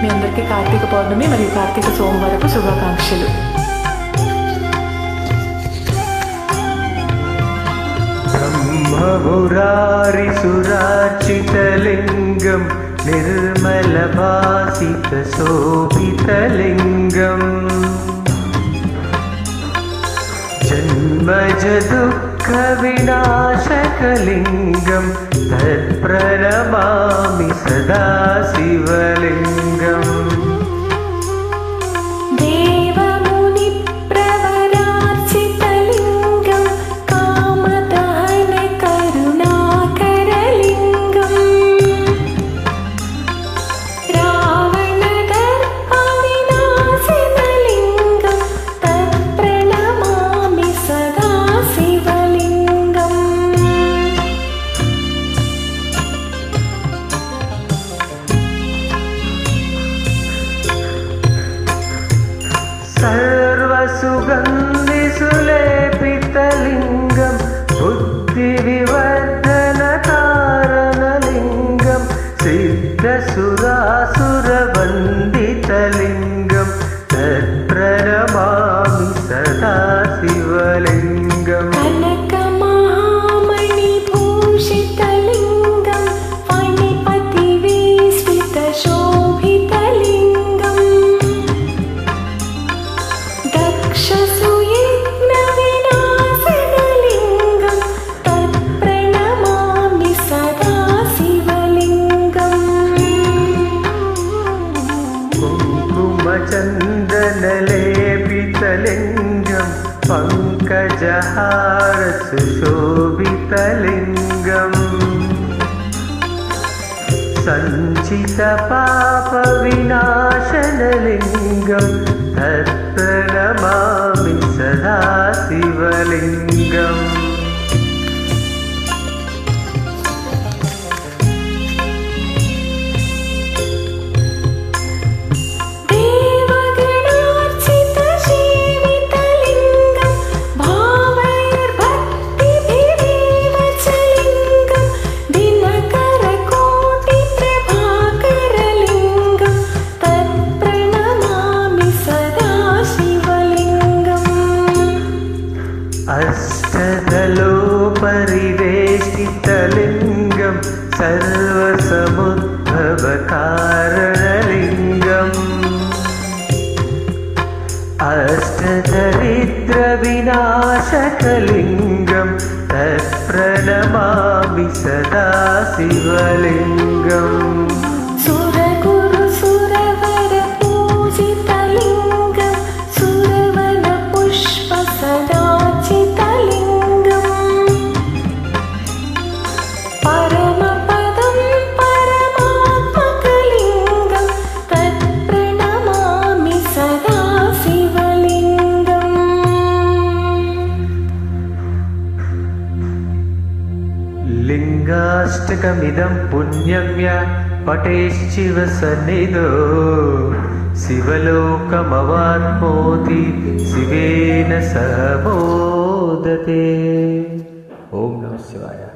మీ అందరికీ కార్తీక పౌర్ణమి మరియు కార్తీక సోమవారపు శుభాకాంక్షలు. ब्रह्ममुरारिसुरार्चितलिङ्गं निर्मलभासितशोभितलिङ्गम् जन्मजदुःखविनाशकलिङ्गं तत्प्रणमामि सदा शिवलिङ्गम्. सर्वसुगन्धिसुलेपितलिङ्गं बुद्धिविवर्धनकारणलिङ्गं सिद्धसुरासुरवन्दितलिङ्गं तत्प्रणमामि सदा शिवलिङ्गम्. चन्दनलेपितलिङ्गं पङ्कजहारसुशोभितलिङ्गम् सञ्चितपापविनाशनलिङ्गं तत्प्रणमामि सदा शिवलिङ्गम्. अष्टदलोपरिवेष्टितलिङ्गं सर्वसमुद्भवकारणलिङ्गम् अष्टदरिद्रविनाशकलिङ्गं तत्प्रणमामि सदा शिवलिङ्गम्. लिङ्गाष्टकमिदं पुण्यं या पठेच्छिवसन्निधौ शिवलोकमवाप्नोति शिवेन सह मोदते. ॐ नमः शिवाय.